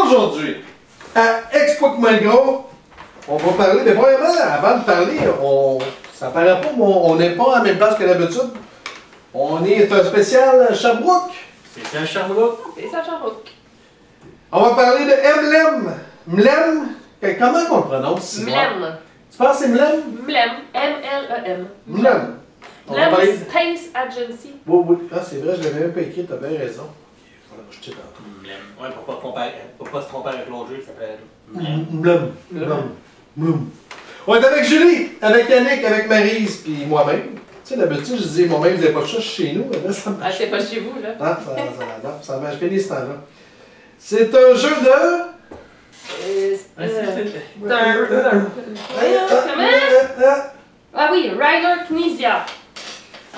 Aujourd'hui, à Expo-Malgros, on va parler, mais vraiment, avant de parler, ça paraît pas, mais on n'est pas à la même place que d'habitude. On est un spécial Sherbrooke. C'est un Sherbrooke. C'est ça, Sherbrooke. On va parler de Mlem. Mlem, comment on le prononce? Mlem. Tu penses que c'est Mlem? Mlem. M-L-E-M. Mlem. On va Mlem parler... Space Agency. Oui, oui. Ah, c'est vrai, je l'avais même pas écrit, t'as bien raison. Voilà, je check tantôt. Ouais, pour pas se tromper avec l'autre jeu qui s'appelle Mlem. Mlem. On est avec Julie, avec Yannick, avec Maryse, puis moi-même. Tu sais, d'habitude, je disais moi-même, vous n'avez pas de chat chez nous, mais là, ça Ah, marche. c'est pas chez vous, là. Ah, ça marche bien ce temps-là. C'est un jeu de... Ah oui, Ryder Knizia.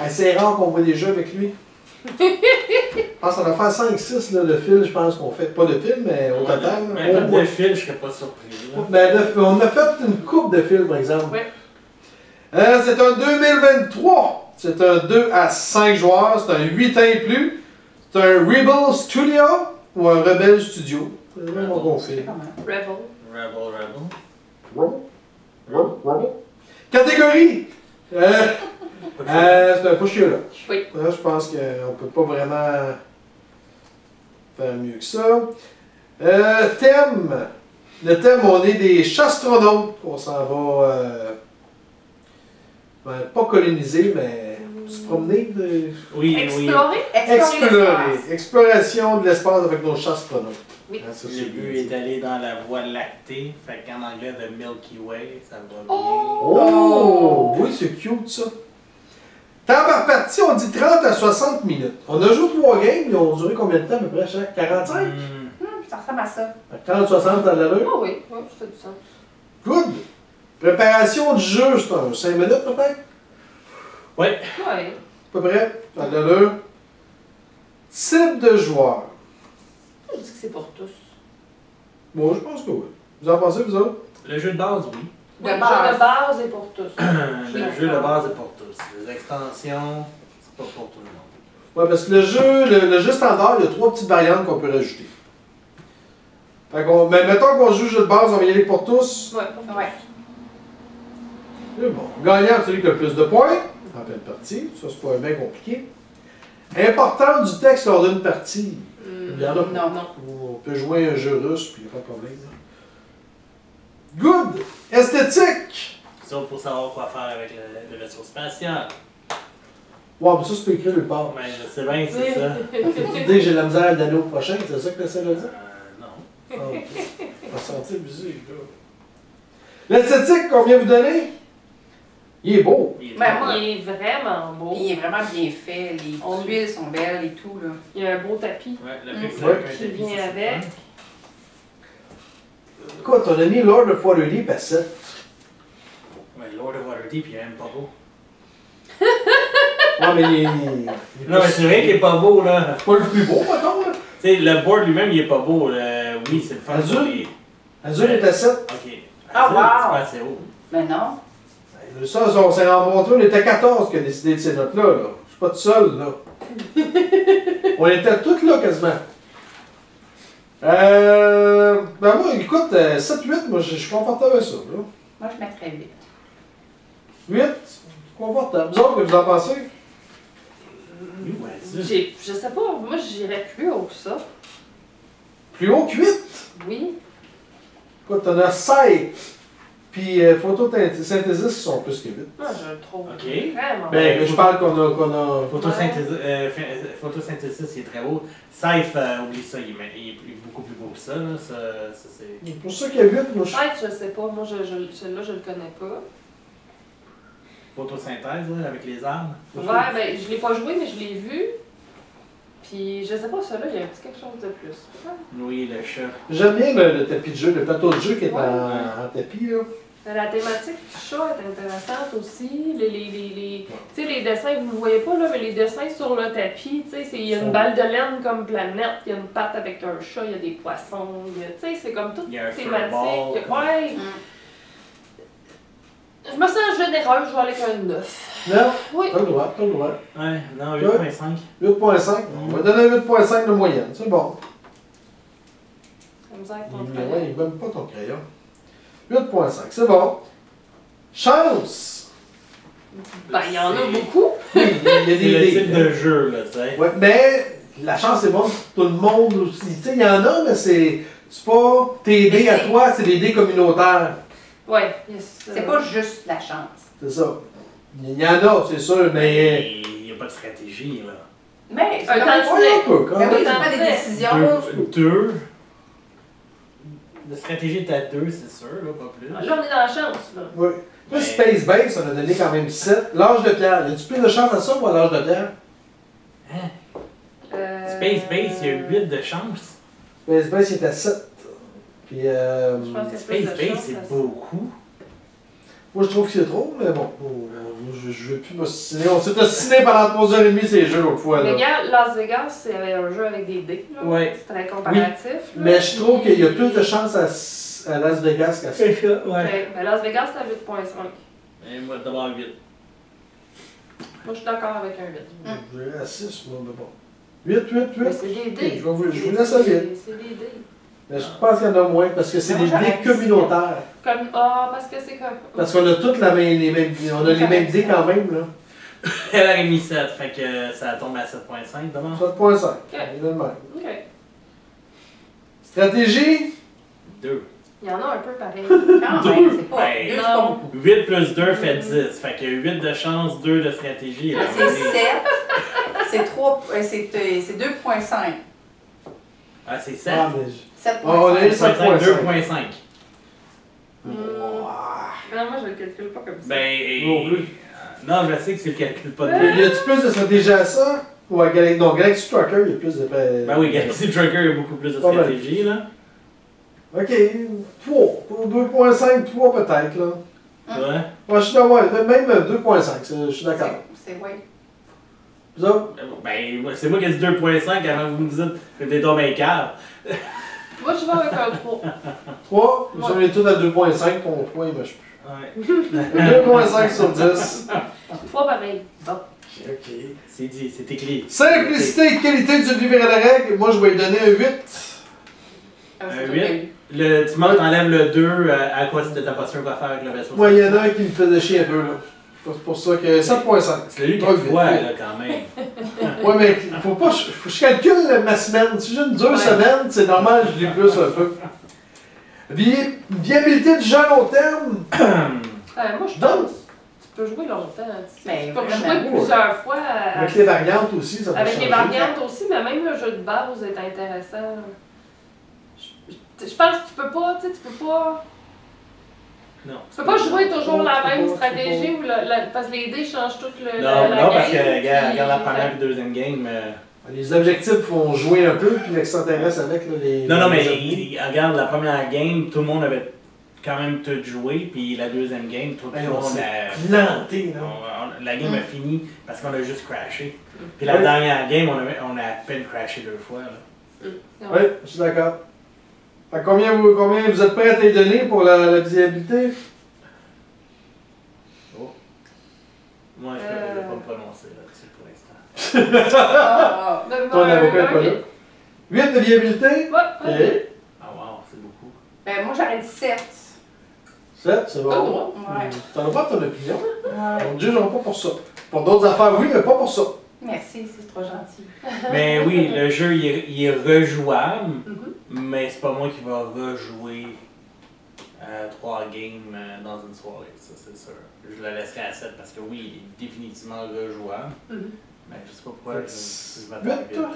C'est rare qu'on voit des jeux avec lui. Ah, ça va faire 5-6 de fil, je pense qu'on fait. Pas de fil, mais au total. Mais pas de fil, je serais pas surpris. On a fait une coupe de fil, par exemple. Oui. C'est un 2023. C'est un 2 à 5 joueurs. C'est un 8 ans et plus. C'est un Rebel Studio ou un Rebel Studio. C'est vraiment qu'on fait. Rebel. Catégorie. C'est un push your luck. Oui. Là, je pense qu'on ne peut pas vraiment faire mieux que ça. Thème. Le thème, on est des chastronautes. On s'en va, pas coloniser, mais se promener. Oui, Explorer. Explorer. Exploration de l'espace avec nos chastronautes. Oui. Ah, ça, Le c'est but bien est dit. d'aller dans la voie lactée, fait qu'en anglais, the Milky Way, ça va bien. Oh! Oui, c'est cute ça. Temps par partie, on dit 30 à 60 minutes. On a joué 3 games, ils ont duré combien de temps à peu près chaque? 45? Ça ressemble à ça. 30-60, ça a de l'allure? Ah oui, oui, ça fait du sens. Good! Préparation du jeu, c'est un 5 minutes peut-être? Ouais. Oui. À peu près, ça a de l'allure. Type de joueur. Je dis que c'est pour tous. Bon, je pense que oui. Vous en pensez, vous autres? Le jeu de base, oui. Le jeu de base est pour tous. Le jeu de base est pour tous. Les extensions, c'est pas pour tout le monde. Ouais, parce que le jeu standard, il y a 3 petites variantes qu'on peut rajouter. Fait qu'on, mais mettons qu'on joue le jeu de base, on va y aller pour tous. Ouais, pour tous. Ouais. C'est bon. Gagnant, c'est celui qui a le plus de points en pleine partie. Ça, c'est pas bien compliqué. Important du texte lors d'une partie. Il y en a pas. Non. On peut jouer un jeu russe, puis il n'y a pas de problème. Good! Esthétique! Ça, pour savoir quoi faire avec le vaisseau spatial. Ouais, mais ça, c'est pas écrit nulle part. Mais je sais bien, c'est ça. Tu dis que j'ai la misère d'aller au prochain, c'est ça que tu essaies de dire? Non. Ah, ok. On va se sentir abusé, là. L'esthétique qu'on vient vous donner, il est beau. Il est Ben, trop moi, Il est vraiment beau. Il est vraiment bien fait. Les tuiles sont belles et tout. Là. Il y a un beau tapis Ouais, le Mm. pixel Ouais. avec un qui tapis, vient ça, c'est avec. fun. Écoute, on a mis Lord of Waterdeep à 7. Ouais, Lord of Waterdeep, il est même pas beau. Ouais, mais il est Non, mais c'est vrai qu'il est pas beau, là. pas le plus beau, mettons, là. Tu sais, le board lui-même, il est pas beau. Oui, c'est le fun. Azul? pour les- Azul est à 7. Ok. Ah, Azul, wow! c'est pas assez haut. Mais non. Ça, on s'est rencontrés, on était 14 qui a décidé de ces notes-là, là. Je suis pas tout seul, là. On était tous là, quasiment. Ben moi, écoute, 7-8, moi, je suis confortable avec ça, là. Moi, je mettrais 8. 8, confortable. Vous autres, que vous en pensez? Oui, ouais, ça. Je sais pas, moi j'irais plus haut que ça. Plus haut que 8? Oui. Écoute, t'en as 7. Puis photosynthesis qui sont plus que 8. Moi je le trouve Ok. vraiment Ben, je parle qu'on a... Photosynthesis, il est très beau. Safe, oublie ça, il est beaucoup plus beau que ça. Là. Ça c'est... C'est pour ça qu'il y a 8, moi, je... Peut-être, je sais pas. Moi, celui-là, je le connais pas. Photosynthèse, là, avec les arbres. Ouais, ben, je l'ai pas joué, mais je l'ai vu. Puis, je sais pas, celui-là, il y a un petit quelque chose de plus. Oui, le chat. J'aime bien le tapis de jeu, le plateau de jeu qui est Ouais. en tapis, là. La thématique du chat est intéressante aussi. Tu sais, les dessins, vous ne le voyez pas, là, mais les dessins sur le tapis, tu sais, il y a une balle de laine comme planète, il y a une patte avec un chat, il y a des poissons, tu sais, c'est comme toute Il y a un thématique. furball. Ouais. Je me sens généreuse, je vais aller avec un 9. 9? Oui. T'as le droit, t'as le droit. Ouais, non, 8.5. 8.5. On va donner un 8.5 de moyenne, c'est bon. Comme ça, avec ton Ouais, crayon. il même pas ton crayon. 8.5, c'est bon. Chance! Ben, il y en a beaucoup. Il y a C'est des le dés. type de jeu, là, tu sais. Ouais, mais la chance est bonne pour tout le monde aussi. Tu sais, il y en a, mais c'est pas tes dés Mais à c'est- toi, c'est des dés communautaires. Ouais, yes. C'est pas juste la chance. C'est ça. Il y en a, c'est sûr, mais. Il n'y a pas de stratégie, là. Mais c'est Un quand même... tantinet. Ouais, un peu, quand Mais même. oui, c'est pas des décisions. Deux. La stratégie est à 2, c'est sûr, là, pas plus. Là, on est dans la chance, là. Oui. Là, Ouais. Space Base, on a donné quand même 7. L'âge de pierre. Y a-tu plus de chance à ça ou à l'âge de pierre? Space Base, il y a 8 de chance. Space Base, il était à 7. Puis, Je pense que Space plus de Base, chance, c'est ça, beaucoup. moi, je trouve que c'est trop, mais bon. Je veux plus m'ostiner. On s'est ostiné pendant 3h30 ces jeux l'autre fois, Mais là. regarde, Las Vegas, c'est un jeu avec des dés, là. Ouais. C'est très comparatif. là. Mais je trouve qu'il y a plus de chance à Las Vegas qu'à ça. C'est ça, Ok, ben Las Vegas, c'est à 8.5. Et moi, d'abord 8. Moi, je suis d'accord avec un 8. J'ai à 6, moi, mais bon. 8, 8, 8. Mais c'est des dés. Je vous laisse à 8. C'est des dés. Mais je pense qu'il y en a moins parce que c'est Non, des j'aurais dés dit communautaires. Comme, ah, parce que c'est comme... Parce qu'on a toutes les mêmes dés quand même, là. Elle a mis 7, fait que ça tombe à 7.5 d'abord. 7.5. Il est le même. Ok. Stratégie? 2. Il y en a un peu pareil. Quand même, c'est pas... Ben, Deux, c'est pas non. beaucoup. 8 plus 2 fait 10. Fait que 8 de chance, 2 de stratégie. là, C'est 7. C'est 3... C'est 2.5. Ah, c'est 7? Ah, mais... 7.5. On est 7.5, 7.5. 2.5. Hmm. Ouah. Non, moi, je le calcule pas comme ça. Ben, Non plus. non, je sais que c'est le calcul pas de Y a-tu plus de stratégie à ça? Ou à Galaxy? Non, Galaxy Trucker, il y a plus de. Ben oui, Galaxy Trucker, il y a beaucoup plus de Pas mal. stratégie, là. Ok, 3. Pour 2.5, 3 peut-être, là. Ouais. Ouais, je suis d'accord, ouais, même 2.5, je suis d'accord. C'est... Oui. Vous autres? Ben, c'est moi qui ai dit 2.5 avant que vous me dites que t'es tombé cave. Moi, je vais avec un 3. 3, nous sommes les tous à 2.5, ton 3 il marche Ouais. plus. 2.5 sur 10. 3 pareil. Bon. Ok. C'est dit, c'est écrit. Simplicité et qualité du livre et la règle, moi je vais lui donner un 8. Ah, Un c'est 8. Tu t'enlèves le 2 à quoi c'était pas sûr quoi faire avec le vaisseau. Moi, il y en a un qui me faisait chier un peu, là. C'est pour ça que 7.5. Tu l'as lu Pas quelques vite. fois, là, quand même. Ouais, mais faut pas. Faut que je calcule ma semaine. Si j'ai une dure semaine, c'est normal, je l'ai plus un peu. Viabilité du jeu à long terme. Moi, je Donc. pense. Tu peux jouer longtemps. Tu Ben, peux vraiment, jouer plusieurs fois. Avec les variantes aussi, ça peut Avec changer. les variantes aussi, mais même le jeu de base est intéressant. Je pense que tu peux pas, tu sais, tu peux pas. Non. Tu peux pas jouer toujours la Tu peux même pas, stratégie ou parce que les dés changent tout le. Non, la non, parce que game, regarde, puis- regarde la première et deuxième game. Les objectifs font jouer un peu, puis l'extraterrestre avec là, les. Non, non, mais les- regarde la première game, tout le monde avait quand même tout joué, puis la deuxième game, tout le Hey, monde on s'est a. planté, là. La game a fini parce qu'on a juste crashé. Puis la Oui. dernière game, on a à peine crashé 2 fois. Là. Oui, je suis d'accord. Fait que combien vous êtes prêts à te donner pour la visibilité? Moi, je ne vais pas me prononcer là-dessus pour l'instant. Ah, Ben, Ton avocat est pas un là. 8 de viabilité? Ouais, Ok. ouais. Ah, wow, c'est beaucoup. ben, moi, j'aurais dit 7. 7, c'est Pas bon. droit. Ouais. T'en as pas ton opinion? Ouais. On ne jugera pas pour ça. Pour d'autres affaires, oui, mais pas pour ça. Merci, c'est trop gentil. Mais oui, le jeu, il est rejouable, Mhm. mais c'est pas moi qui va rejouer 3 games dans une soirée, ça c'est sûr. Je le laisserai à 7 parce que oui, il est définitivement rejouable. Mhm. Mais je sais pas pourquoi je m'attends 8, vite. toi?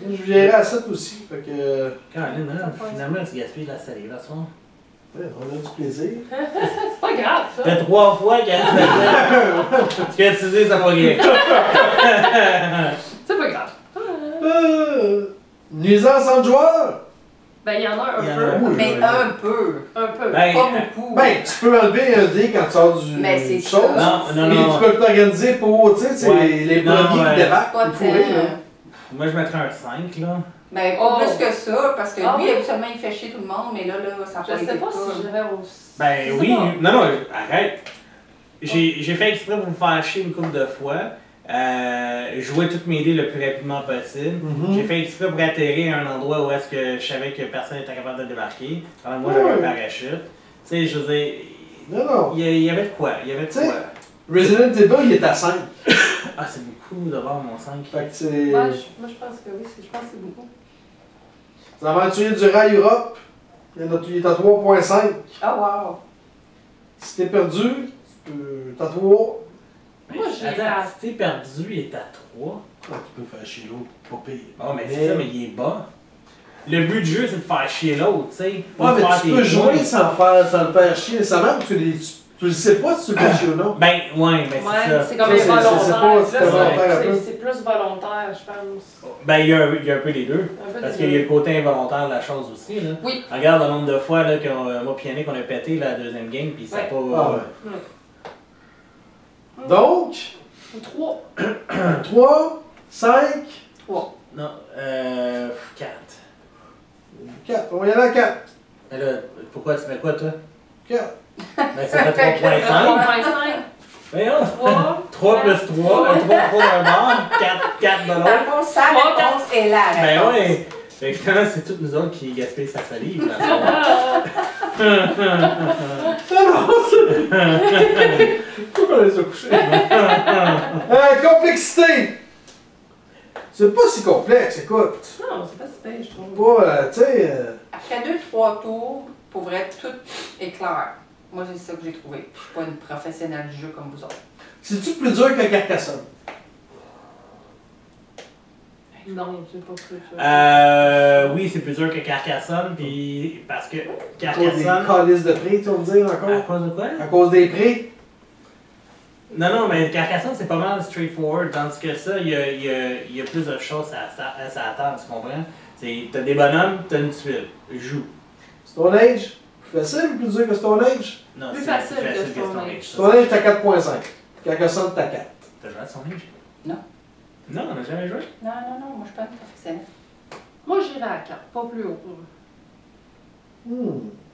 Je viendrai à 7 aussi. Fait que. Caroline, hein, finalement, tu gaspilles la salive à soir. Ouais, on a du plaisir. C'est pas grave, ça. Ça fait 3 fois qu'elle se fait. Ce que tu dis, ça va rien. C'est pas grave. Nuisance en joueur? Ben, il y en a un Il y en a peu. un. Mais Ouais. un peu. Un peu. Ben, Pas beaucoup. Ben, tu peux enlever un dé quand tu sors du Mais c'est chose. ça. Non, non, Mais non. tu peux t'organiser pour, tu sais, c'est Ouais. les Non, premiers ouais. qui débarquent. Pas Il faut rire, là. Moi, je mettrais un 5, là. Ben, pas Oh. plus que ça, parce que Ah lui, oui? habituellement, il fait chier tout le monde, mais là, ça n'a Je pas sais été pas le si cas. j'irais au. Ben Je sais oui, pas. non, non, arrête. J'ai fait exprès pour vous faire chier une couple de fois. jouer toutes mes dés le plus rapidement possible. J'ai fait exprès pour atterrir à un endroit où est-ce que je savais que personne n'était capable de débarquer. Pendant que moi, j'avais un parachute. Tu sais, je veux dire, Non. il y avait de quoi. Il y avait de Tu sais, quoi. Resident Evil, il est à 5. Ah, c'est beaucoup d'avoir mon 5. Fait que c'est. Moi, je pense que oui, je pense que c'est beaucoup. Les aventuriers du rail Europe, il est à 3.5. Ah, wow! Si t'es perdu, t'as 3. Moi, j'ai Attends, pas- si t'es perdu, il est à 3. Ah, tu peux faire chier l'autre, pas pire. Oh, mais c'est ça, mais il est bas. Le but du jeu, c'est de faire chier l'autre, tu sais. Ouais, Pas de mais faire tu tes peux jouer points. sans le faire chier nécessairement parce que tu le sais pas si tu le fais chier ou non. Ben, ouais, mais Ouais, c'est ça. c'est comme Ça, un c'est volontaire. pas- Là, c'est volontaire un peu. c'est plus volontaire, je pense. Ben, il y a un peu les deux. Un peu Parce des qu'il y a deux. le côté involontaire de la chose aussi, là. Oui. Regarde le nombre de fois, là, que moi pis Yannick, on a pété la deuxième game, pis ça a Ouais. pas... Ah ouais. Ouais. Donc, 3. 3, 5, 3. Non, 4. 4. On va y aller à 4. Mais là, pourquoi tu mets quoi, toi? 4. Ben, ça fait 3.5. 3.5. Voyons! 3. 3 plus 3, 3 d'un bord, 4 de Dans l'autre. le fond, sa Trois, réponse est la Ben réponse. ouais! Fait que finalement, c'est toutes nous autres qui gaspillent sa salive, là. Pourquoi on les a couchés? Complexité! C'est pas si complexe, écoute. Non, c'est pas si pire, je trouve. Pas, tu sais. Après 2-3 tours, pour vrai, tout est clair. Moi, c'est ça que j'ai trouvé. Je suis pas une professionnelle du jeu comme vous autres. C'est-tu plus dur que Carcassonne? Non, c'est pas plus. Oui, c'est plus dur que Carcassonne, puis parce que À cause des Carcassonne... calices de prix, tu vas me dire À encore? cause de quoi? À cause des prix? Non, mais Carcassonne, c'est pas mal straightforward, tandis que ça, il y a plus de choses à s'attendre, tu comprends? T'as des bonhommes, t'as une tuile, joue. Stone Age? Plus facile ou plus dur que Stone Age? Non, Plus c'est facile que Stone Stone Age. Age. ça. Stone Age, t'as 4.5. Carcassonne, t'as 4. T'as joué à Stone Age? Non. Non, on n'a jamais joué. Non, moi, je suis pas une professionnelle. Moi, j'irais à 4, pas plus haut.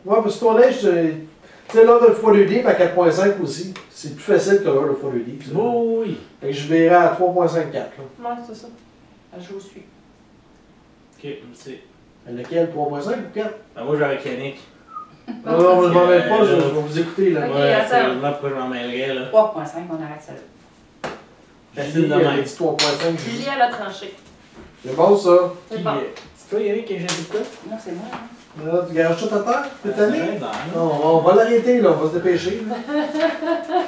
Ouais, parce que Stone Age, tu sais, l'ordre de x2D, à 4.5 aussi. C'est plus facile que l'ordre de x2D. ça. Oh, oui. Fait que je verrai à 3.54. là. Ouais, c'est ça. Je vous suis. Ok, c'est. Lequel? 3.5 ou 4? Ben, moi, je vais avec Yannick. Non, non, je m'en mêle pas, je là. vais vous écouter là. Ok, Ouais, attends. sérieusement, pourquoi je m'en mêlerais, là? 3.5, on arrête ça là. Facile de Julie, elle a même. dit 3.5. Julie, elle a tranché. C'est bon ça. C'est Qui, bon. c'est toi, Yannick, qui a dit quoi? Non, c'est moi. Hein. Là, tu garages tout à terre? T'es allé? Ouais, non, non. Non, on va l'arrêter là, on va se dépêcher. là.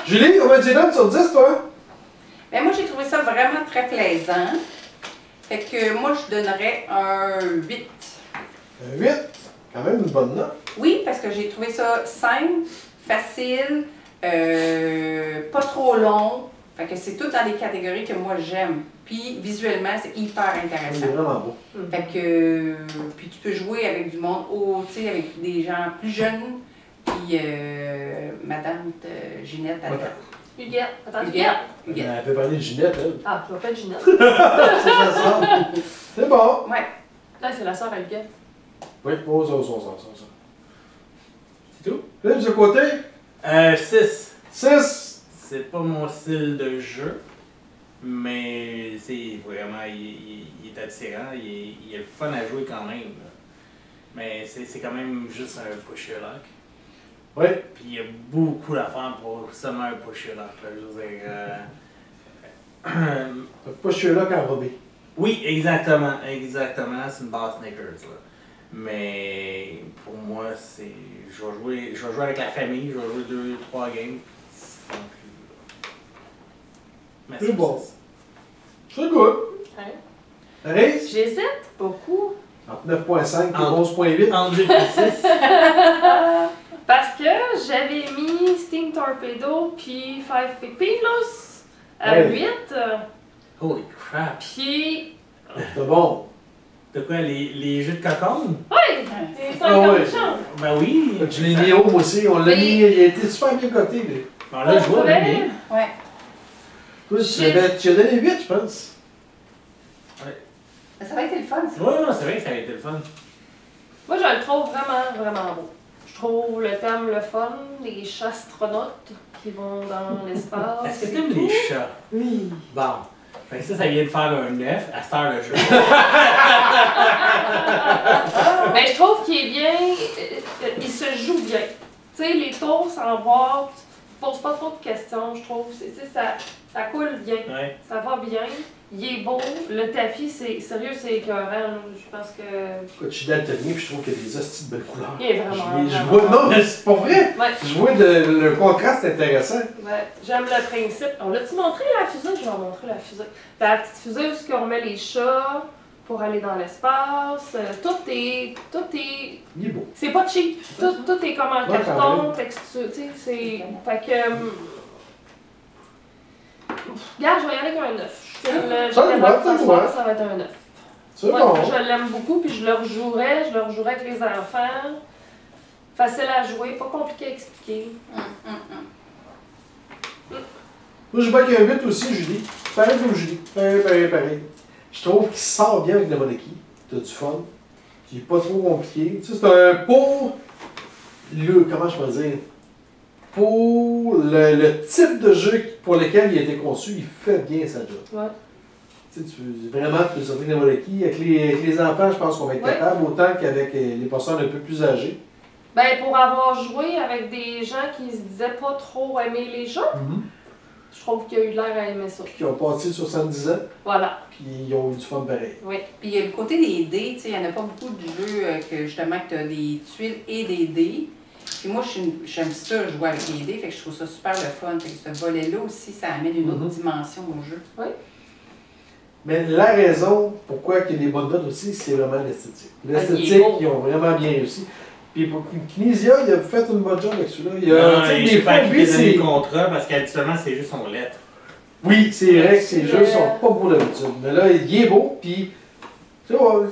Julie, combien tu donnes sur 10 toi? Mais moi, j'ai trouvé ça vraiment très plaisant. Fait que moi, je donnerais un 8. 8. Quand même une bonne note. Oui, parce que j'ai trouvé ça simple, facile, pas trop long. Fait que c'est tout dans les catégories que moi j'aime. Puis visuellement, c'est hyper C'est intéressant. vraiment beau. Fait que puis tu peux jouer avec du monde, tu sais, avec des gens plus jeunes. Puis Madame Ginette, Ouais. Huguette. Attends, Huguette. Huguette. Huguette. Elle peut parler de Ginette, elle. Ah, je m'appelle Ginette. C'est ça. C'est bon. Ouais. Là, c'est la sœur à Huguette. Oui, oh, ça. C'est tout? Philippe, de ce côté, 6. 6. C'est pas mon style de jeu, mais c'est vraiment, il est attirant, il est le fun à jouer quand même. Là. Mais c'est quand même juste un push your luck. Oui. Puis il y a beaucoup d'affaires pour seulement un push your luck. Là. Je veux dire, Pas je suis là qu'enrobé. oui, exactement. C'est une barre Snickers. Là. Mais pour moi, c'est. Je vais jouer avec la famille, je vais jouer 2-3 games. Sans plus, là. Mais C'est bon. C'est good. Hein? Thérèse? J'hésite beaucoup. Entre 9.5 et Entre- 11.8. En 2 et 6. Parce que j'avais mis Sting Torpedo puis 5 Pepinos à Ouais. 8. Holy crap. Puis. C'est bon. De quoi, les jeux de cocon? Oui! C'est 50 Ah ouais. chances. Ben oui. Je l'ai mis haut, moi aussi. On l'a Oui. mis, il a été super bien coté. lui. On l'a joué, on l'a mis. Ouais. Toi, tu as donné 8, je pense. Mais ça va être le fun, ça. Ouais, non, c'est vrai que ça a été le fun. Moi, je le trouve vraiment beau. Je trouve le thème le fun, les chats astronautes qui vont dans l'espace. Est-ce que et t'aimes tout. les chats? Oui. Bon. Fait que ça vient de faire un 9 à cette heure de jeu. Mais je trouve qu'il est bien, il se joue bien. Tu sais, les tours sans boîte, tu poses pas trop de questions, je trouve. Ça coule bien, Ouais. ça va bien. Il est beau, le tapis, sérieux, c'est écœurant. Je pense que. Écoute, je suis daltonien puis je trouve qu'il y a des hosties de belles couleurs. Il est vraiment. Je vois, non, mais c'est pas vrai. Ouais. Je vois le contraste intéressant. Ouais, j'aime le principe. On l'a-tu montré la fusée? Je vais en montrer la fusée. La petite fusée où on met les chats pour aller dans l'espace. Tout est. Il est beau. C'est pas cheap. Tout est comme en Ouais, quand carton, même. texture. Tu sais, c'est. Fait que. Regarde, je vais y aller avec un 9. Je Ça vais va, ce soir, ça va être un 9. C'est Moi, bon. je l'aime beaucoup, puis je le rejouerais avec les enfants. Facile à jouer, pas compliqué à expliquer. Moi, je vois qu'il y a un 8 aussi, Julie. Pareil comme Julie. Pareil. Je trouve qu'il sort bien avec le Monarchy. T'as du fun. Il est pas trop compliqué. Tu sais, c'est un pour comment je peux dire? Pour le type de jeu pour lequel il a été conçu, il fait bien sa job. Ouais. Tu sais, vraiment, tu peux sortir le Monarchy. Avec les enfants, je pense qu'on va être capable, autant qu'avec les personnes un peu plus âgées. Ben, pour avoir joué avec des gens qui se disaient pas trop aimer les jeux, je trouve qu'il y a eu l'air à aimer ça. Qui ont passé 70 ans, Voilà. puis ils ont eu du fun pareil. Oui. Puis il y a le côté des dés, tu sais, il n'y en a pas beaucoup de jeux que justement que tu as des tuiles et des dés. Puis moi, j'aime ça, jouer avec les dés, fait que je trouve ça super le fun. Fait que ce volet-là aussi, ça amène une autre dimension au jeu. Oui. Mais la raison pourquoi il y a des bonnes notes aussi, c'est vraiment l'esthétique. il est L'esthétique, beau. ils ont vraiment bien réussi. Puis pour Knizia, il a fait une bonne job avec celui-là. Il a, Non, tu sais, je des sais fois, pas qui lui, t'a donné c'est... le contrat parce qu'habituellement, c'est juste son lettre. Oui, c'est vrai que ces jeux sont pas beaux d'habitude. Mais là, il est beau, puis... Tu vois,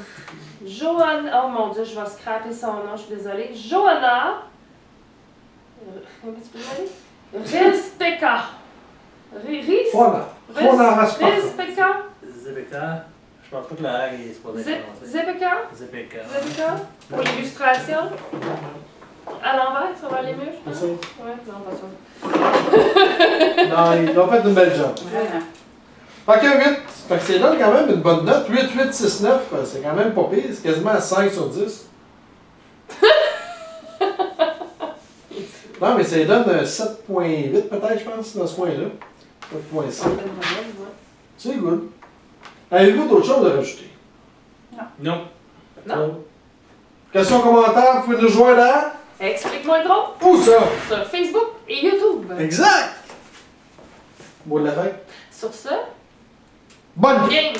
Johanna. Oh mon dieu, je vais scraper son nom, je suis désolée. Johanna. Comment tu peux m'aller? Respeka. voilà. Voilà, reste pas. Respeka. Zebeka, je pense pas que le R est supposé être prononcé. Zebeka. Zebeka. Zebeka. Pour l'illustration. À l'envers, ça va aller mieux, je pense. C'est ça. Ouais, non, pas ça. Non, ils ont fait une belle job. Vraiment. Fait que 8. Fait que c'est là quand même une bonne note. 8, 8, 6, 9. C'est quand même pas pire. C'est quasiment à 5 sur 10. Non, mais ça lui donne un 7.8 peut-être, je pense, dans ce coin-là. 7.5. C'est good. Avez-vous d'autres choses à rajouter? Non. Non. Questions, commentaires, vous pouvez nous joindre à... Explique-moi le gros Où ça? sur Facebook et YouTube. Exact! Mot de la fin. Sur ce, Bonne game!